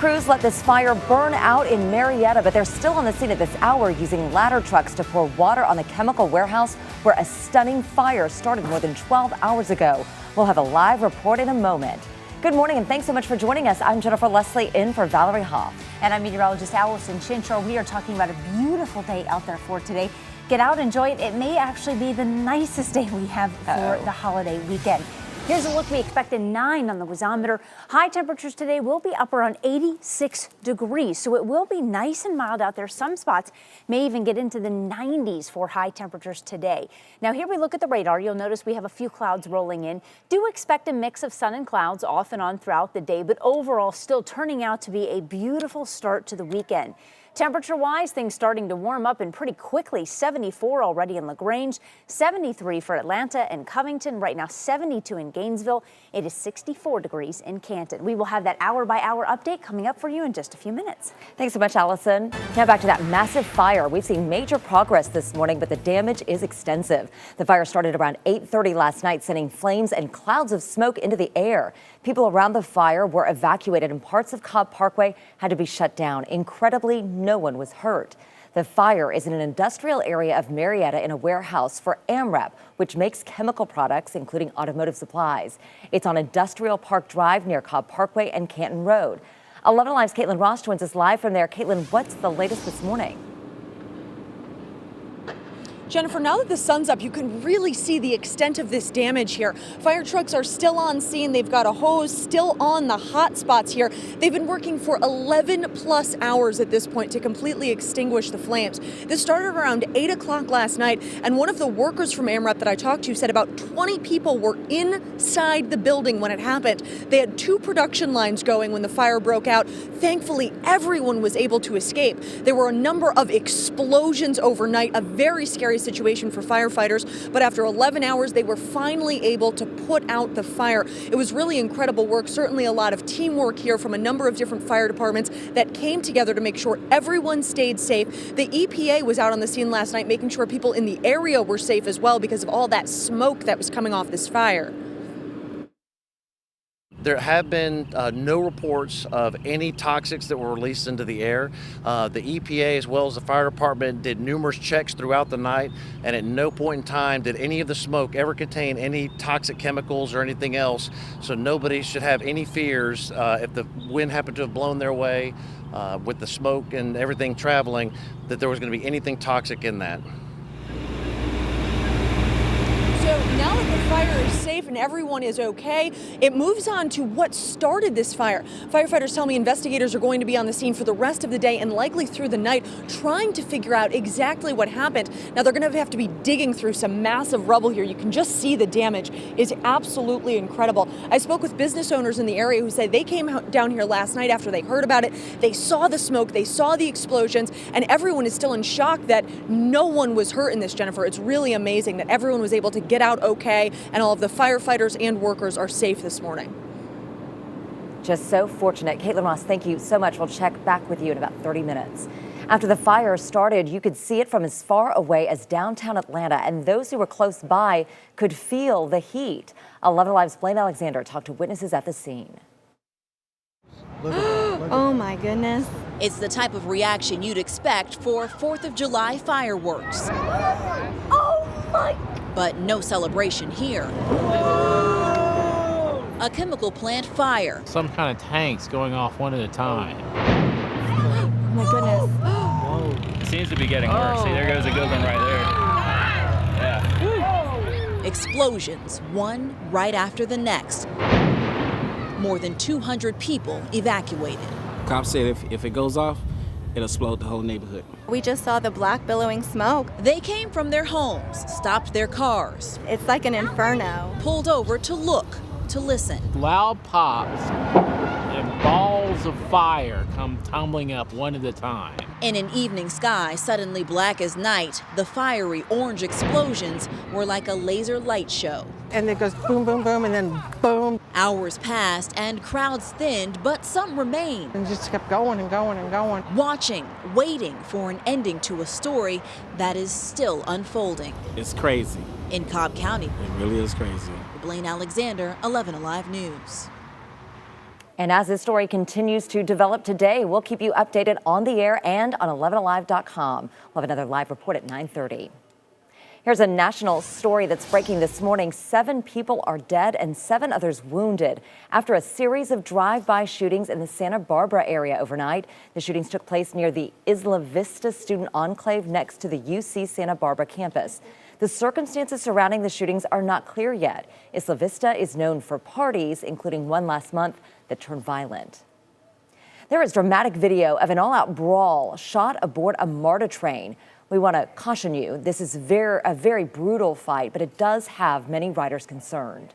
Crews let this fire burn out in Marietta, but they're still on the scene at this hour using ladder trucks to pour water on the chemical warehouse where a stunning fire started more than 12 hours ago. We'll have a live report in a moment. Good morning and thanks so much for joining us. I'm Jennifer Leslie in for Valerie Hoff. And I'm meteorologist Allison Chinchor. We are talking about a beautiful day out there for today. Get out, enjoy it. It may actually be the nicest day we have for the holiday weekend. Here's a look. We expect a 9 on the wazometer. High temperatures today will be up around 86 degrees, so it will be nice and mild out there. Some spots may even get into the 90s for high temperatures today. Now here we look at the radar. You'll notice we have a few clouds rolling in. Do expect a mix of sun and clouds off and on throughout the day, but overall still turning out to be a beautiful start to the weekend. Temperature-wise, things starting to warm up and pretty quickly. 74 already in LaGrange, 73 for Atlanta and Covington. Right now, 72 in Gainesville. It is 64 degrees in Canton. We will have that hour-by-hour update coming up for you in just a few minutes. Thanks so much, Allison. Now back to that massive fire. We've seen major progress this morning, but the damage is extensive. The fire started around 8:30 last night, sending flames and clouds of smoke into the air. People around the fire were evacuated and parts of Cobb Parkway had to be shut down. Incredibly, no one was hurt. The fire is in an industrial area of Marietta in a warehouse for AMRAP, which makes chemical products, including automotive supplies. It's on Industrial Park Drive near Cobb Parkway and Canton Road. 11Alive's Caitlin Ross joins us live from there. Caitlin, what's the latest this morning? Jennifer, now that the sun's up, you can really see the extent of this damage here. Fire trucks are still on scene. They've got a hose still on the hot spots here. They've been working for 11 plus hours at this point to completely extinguish the flames. This started around 8 o'clock last night, and one of the workers from AMRAP that I talked to said about 20 people were inside the building when it happened. They had 2 production lines going when the fire broke out. Thankfully, everyone was able to escape. There were a number of explosions overnight, a very scary situation for firefighters, but after 11 hours, they were finally able to put out the fire. It was really incredible work, certainly a lot of teamwork here from a number of different fire departments that came together to make sure everyone stayed safe. The EPA was out on the scene last night, making sure people in the area were safe as well because of all that smoke that was coming off this fire. There have been no reports of any toxics that were released into the air. The EPA as well as the fire department did numerous checks throughout the night, and at no point in time did any of the smoke ever contain any toxic chemicals or anything else. So nobody should have any fears if the wind happened to have blown their way with the smoke and everything traveling, that there was going to be anything toxic in that. So now that the fire is safe and everyone is okay, it moves on to what started this fire. Firefighters tell me investigators are going to be on the scene for the rest of the day and likely through the night trying to figure out exactly what happened. Now they're going to have to be digging through some massive rubble here. You can just see the damage is absolutely incredible. I spoke with business owners in the area who said they came down here last night after they heard about it. They saw the smoke, they saw the explosions, and everyone is still in shock that no one was hurt in this, Jennifer. It's really amazing that everyone was able to get out okay, and all of the firefighters and workers are safe this morning. Just so fortunate. Caitlin Ross, thank you so much. We'll check back with you in about 30 minutes. After the fire started, you could see it from as far away as downtown Atlanta, and those who were close by could feel the heat. 11Alive's Blaine Alexander talked to witnesses at the scene. Oh my goodness. It's the type of reaction you'd expect for 4th of July fireworks. Oh my. But no celebration here. A chemical plant fire. Some kind of tanks going off one at a time. Oh my goodness. Whoa. It seems to be getting worse. See, there goes a good one right there. Yeah. Explosions, one right after the next. More than 200 people evacuated. Cops said if it goes off, it'll explode the whole neighborhood. We just saw the black billowing smoke. They came from their homes, stopped their cars. It's like an inferno. Pulled over to look, to listen. Loud pops and balls of fire come tumbling up one at a time. In an evening sky suddenly black as night, the fiery orange explosions were like a laser light show. And it goes boom, boom, boom, and then boom. Hours passed and crowds thinned, but some remained. And just kept going and going and going. Watching, waiting for an ending to a story that is still unfolding. It's crazy. In Cobb County. It really is crazy. Blaine Alexander, 11Alive News. And as this story continues to develop today, we'll keep you updated on the air and on 11alive.com. We'll have another live report at 9:30. Here's a national story that's breaking this morning. 7 people are dead and 7 others wounded after a series of drive-by shootings in the Santa Barbara area overnight. The shootings took place near the Isla Vista student enclave next to the UC Santa Barbara campus. The circumstances surrounding the shootings are not clear yet. Isla Vista is known for parties, including one last month that turned violent. There is dramatic video of an all-out brawl shot aboard a MARTA train. We want to caution you, this is a very brutal fight, but it does have many riders concerned.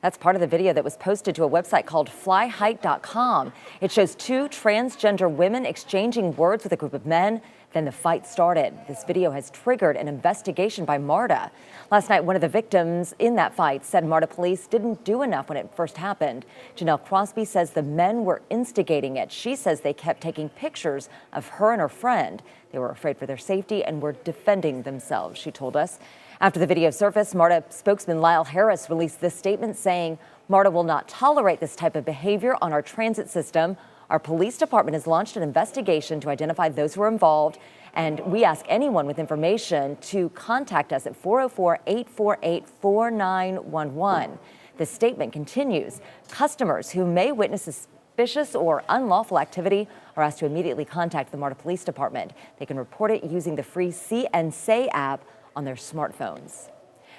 That's part of the video that was posted to a website called flyhike.com. It shows 2 transgender women exchanging words with a group of men. Then the fight started. This video has triggered an investigation by MARTA. Last night, one of the victims in that fight said MARTA police didn't do enough when it first happened. Janelle Crosby says the men were instigating it. She says they kept taking pictures of her and her friend. They were afraid for their safety and were defending themselves, she told us. After the video surfaced, MARTA spokesman Lyle Harris released this statement saying, MARTA will not tolerate this type of behavior on our transit system. Our police department has launched an investigation to identify those who are involved, and we ask anyone with information to contact us at 404-848-4911. The statement continues. Customers who may witness suspicious or unlawful activity are asked to immediately contact the MARTA Police Department. They can report it using the free See and Say app on their smartphones.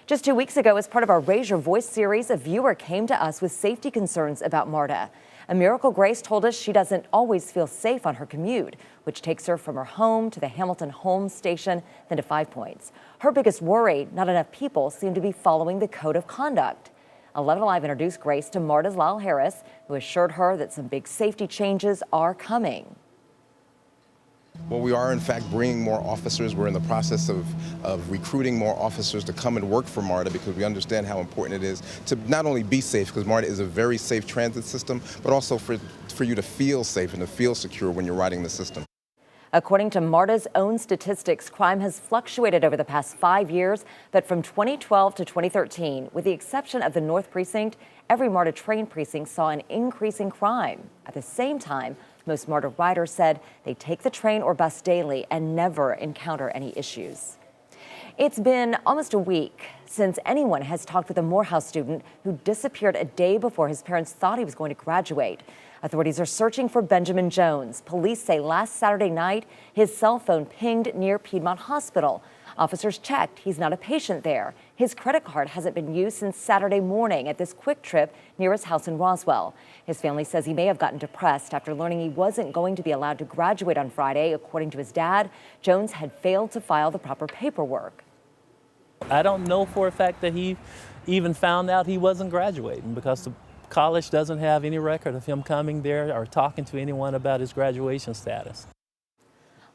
Just 2 weeks ago, as part of our Raise Your Voice series, a viewer came to us with safety concerns about MARTA. A Miracle Grace told us she doesn't always feel safe on her commute, which takes her from her home to the Hamilton Holmes station, then to 5 Points. Her biggest worry, not enough people seem to be following the code of conduct. 11 Alive introduced Grace to MARTA's Lyle Harris, who assured her that some big safety changes are coming. Well, we are in fact bringing more officers. We're in the process of recruiting more officers to come and work for MARTA because we understand how important it is to not only be safe, because MARTA is a very safe transit system, but also for you to feel safe and to feel secure when you're riding the system. According to MARTA's own statistics, crime has fluctuated over the past 5 years, but from 2012 to 2013, with the exception of the North Precinct, every MARTA train precinct saw an increase in crime. At the same time, most MARTA riders said they take the train or bus daily and never encounter any issues. It's been almost a week since anyone has talked with a Morehouse student who disappeared a day before his parents thought he was going to graduate. Authorities are searching for Benjamin Jones. Police say last Saturday night, his cell phone pinged near Piedmont Hospital. Officers checked. He's not a patient there. His credit card hasn't been used since Saturday morning at this quick trip near his house in Roswell. His family says he may have gotten depressed after learning he wasn't going to be allowed to graduate on Friday. According to his dad, Jones had failed to file the proper paperwork. I don't know for a fact that he even found out he wasn't graduating because the college doesn't have any record of him coming there or talking to anyone about his graduation status.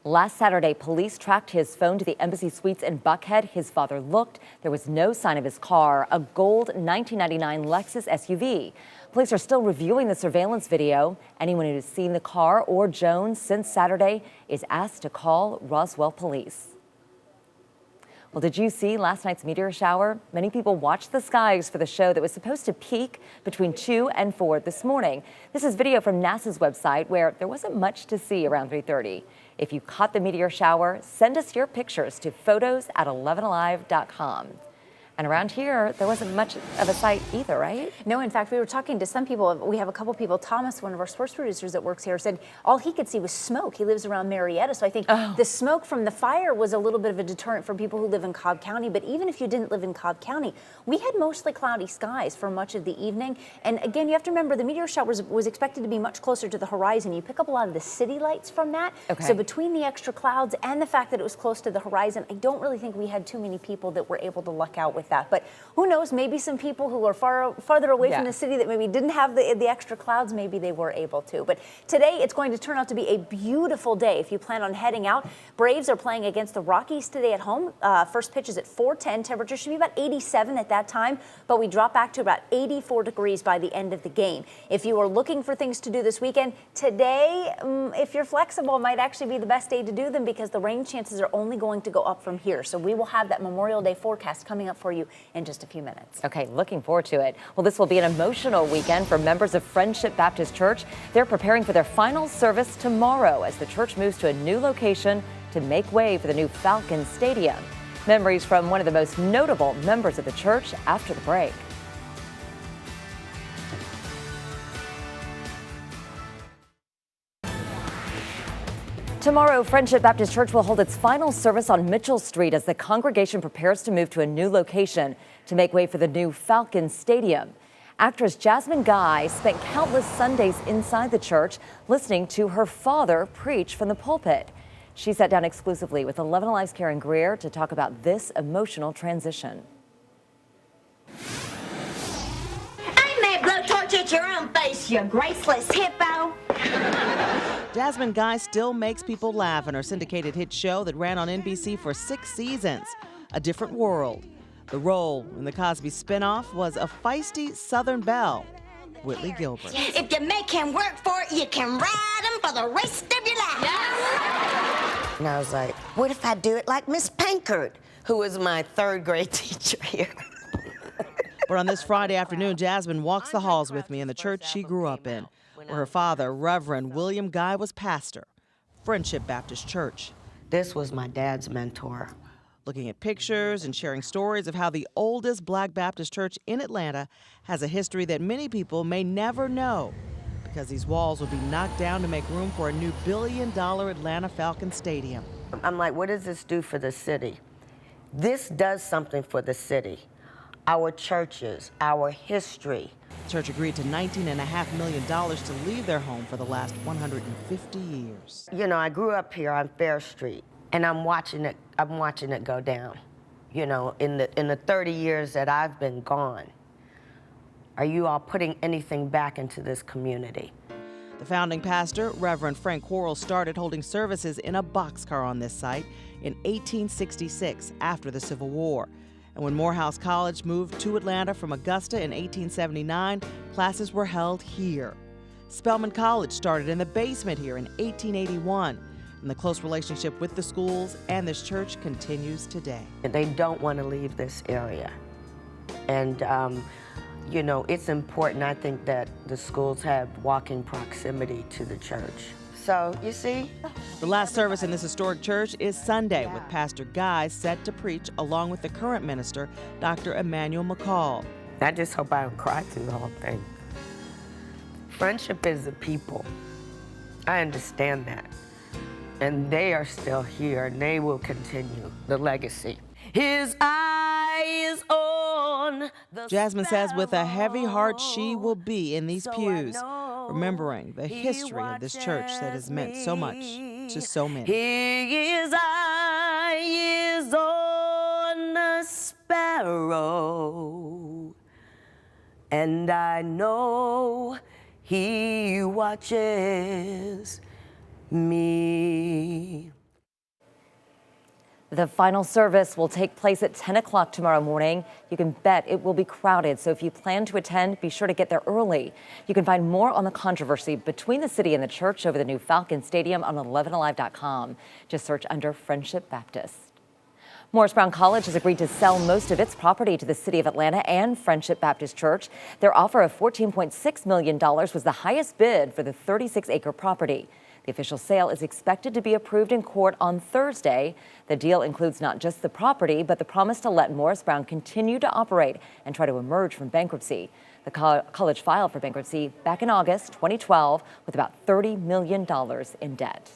Last Saturday, police tracked his phone to the Embassy Suites in Buckhead. His father looked. There was no sign of his car, a gold 1999 Lexus SUV. Police are still reviewing the surveillance video. Anyone who has seen the car or Jones since Saturday is asked to call Roswell police. Well, did you see last night's meteor shower? Many people watched the skies for the show that was supposed to peak between 2 and 4 this morning. This is video from NASA's website where there wasn't much to see around 3:30. If you caught the meteor shower, send us your pictures to photos@11alive.com. And around here, there wasn't much of a sight either, right? No, in fact, we were talking to some people. We have a couple people. Thomas, one of our sports producers that works here, said all he could see was smoke. He lives around Marietta, so I think the smoke from the fire was a little bit of a deterrent for people who live in Cobb County. But even if you didn't live in Cobb County, we had mostly cloudy skies for much of the evening. And again, you have to remember the meteor shower was expected to be much closer to the horizon. You pick up a lot of the city lights from that. Okay. So between the extra clouds and the fact that it was close to the horizon, I don't really think we had too many people that were able to luck out with with that. But who knows, maybe some people who are farther away from the city that maybe didn't have the extra clouds, maybe they were able to. But today it's going to turn out to be a beautiful day if you plan on heading out. Braves are playing against the Rockies today at home. First pitch is at 4:10. Temperature should be about 87 at that time, but we drop back to about 84 degrees by the end of the game. If you are looking for things to do this weekend, today, if you're flexible, might actually be the best day to do them because the rain chances are only going to go up from here. So we will have that Memorial Day forecast coming up for you in just a few minutes. Okay, looking forward to it. Well, this will be an emotional weekend for members of Friendship Baptist Church. They're preparing for their final service tomorrow as the church moves to a new location to make way for the new Falcon Stadium. Memories from one of the most notable members of the church after the break. Tomorrow, Friendship Baptist Church will hold its final service on Mitchell Street as the congregation prepares to move to a new location to make way for the new Falcon Stadium. Actress Jasmine Guy spent countless Sundays inside the church listening to her father preach from the pulpit. She sat down exclusively with 11Alive's Karen Greer to talk about this emotional transition. I may blowtorch at your own face, you graceless hippo. Jasmine Guy still makes people laugh in her syndicated hit show that ran on NBC for 6 seasons, A Different World. The role in the Cosby spinoff was a feisty Southern belle, Whitley Gilbert. If you make him work for it, you can ride him for the rest of your life. Yes. And I was like, what if I do it like Miss Pankert, who was my 3rd grade teacher here? But on this Friday afternoon, Jasmine walks the halls with me in the church she grew up in, where her father, Reverend William Guy, was pastor, Friendship Baptist Church. This was my dad's mentor. Looking at pictures and sharing stories of how the oldest Black Baptist church in Atlanta has a history that many people may never know, because these walls will be knocked down to make room for a new billion-dollar Atlanta Falcon Stadium. I'm like, what does this do for the city? This does something for the city. Our churches, our history. The church agreed to $19.5 million to leave their home for the last 150 years. You know, I grew up here on Fair Street, and I'm watching it go down. You know, in the 30 years that I've been gone, are you all putting anything back into this community? The founding pastor, Reverend Frank Quarles, started holding services in a boxcar on this site in 1866 after the Civil War. And when Morehouse College moved to Atlanta from Augusta in 1879, classes were held here. Spelman College started in the basement here in 1881, and the close relationship with the schools and this church continues today. They don't want to leave this area. And, you know, it's important, I think, that the schools have walking proximity to the church. So, you see? The last service in this historic church is Sunday, with Pastor Guy set to preach along with the current minister, Dr. Emmanuel McCall. I just hope I don't cry through the whole thing. Friendship is the people. I understand that. And they are still here, and they will continue the legacy. His eyes on the Jasmine says with a heavy heart she will be in these pews, remembering the history of this church that has meant so much to so many. His eye is on the sparrow, and I know he watches me. The final service will take place at 10 o'clock tomorrow morning. You can bet it will be crowded, so if you plan to attend, be sure to get there early. You can find more on the controversy between the city and the church over the new Falcon Stadium on 11alive.com. Just search under Friendship Baptist. Morris Brown College has agreed to sell most of its property to the city of Atlanta and Friendship Baptist Church. Their offer of $14.6 million was the highest bid for the 36-acre property. The official sale is expected to be approved in court on Thursday. The deal includes not just the property, but the promise to let Morris Brown continue to operate and try to emerge from bankruptcy. The college filed for bankruptcy back in August 2012 with about $30 million in debt.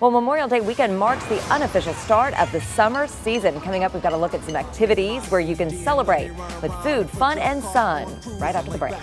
Well, Memorial Day weekend marks the unofficial start of the summer season. Coming up, we've got a look at some activities where you can celebrate with food, fun, and sun right after the break.